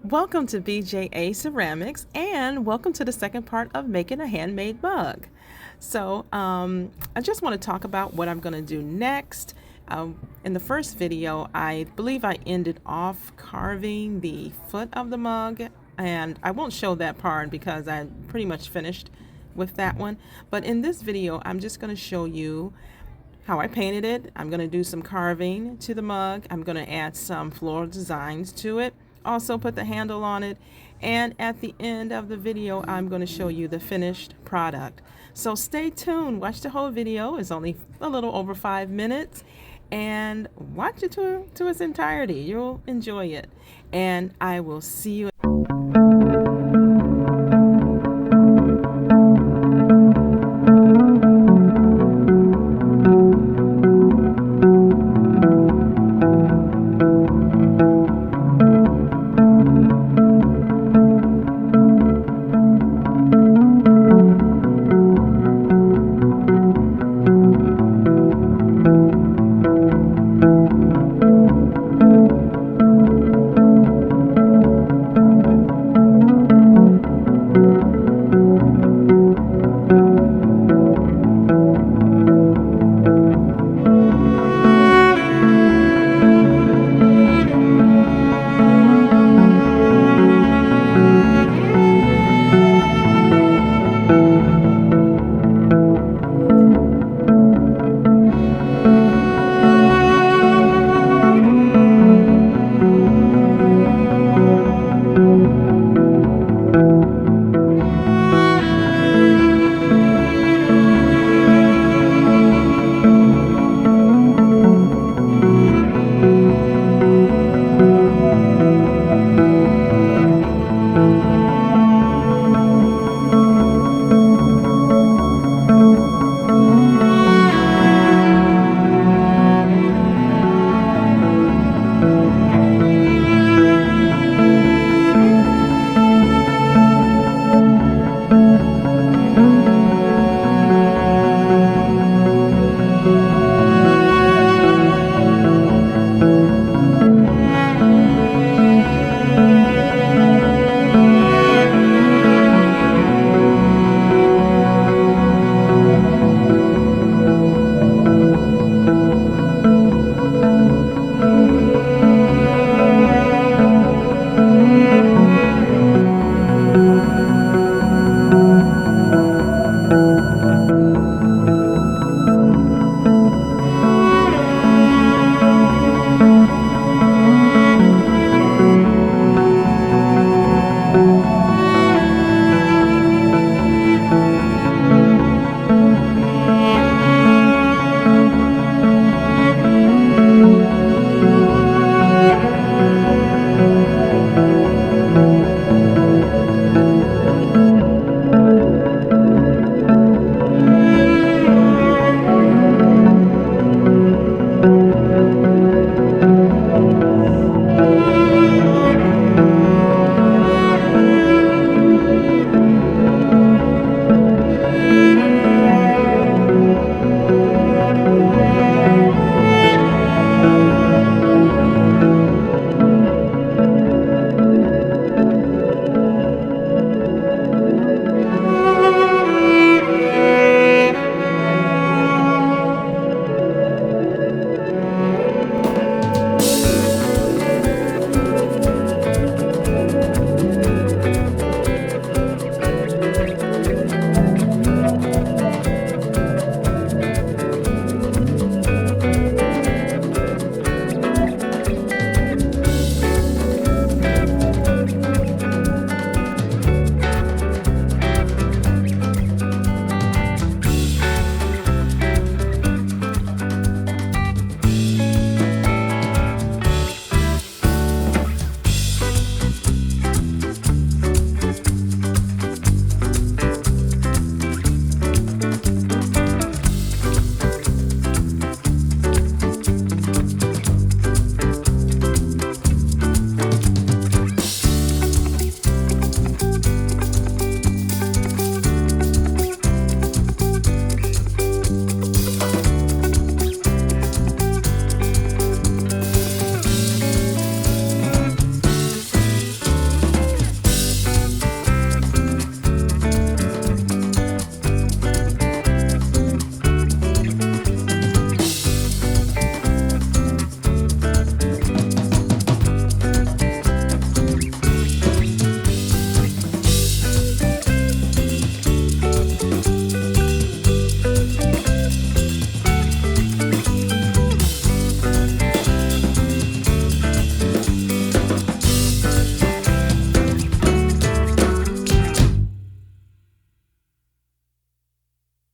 Welcome to BJA Ceramics and welcome to the second part of making a handmade mug. I just want to talk about what I'm going to do next. In the first video, I believe I ended off carving the foot of the mug, and I won't show that part because I pretty much finished with that one. But in this video, I'm just going to show you how I painted it. I'm going to do some carving to the mug. I'm going to add some floral designs to it. Also put the handle on it. And at the end of the video, I'm going to show you the finished product. So stay tuned. Watch the whole video. It's only a little over 5 minutes. And watch it to its entirety. You'll enjoy it. And I will see you.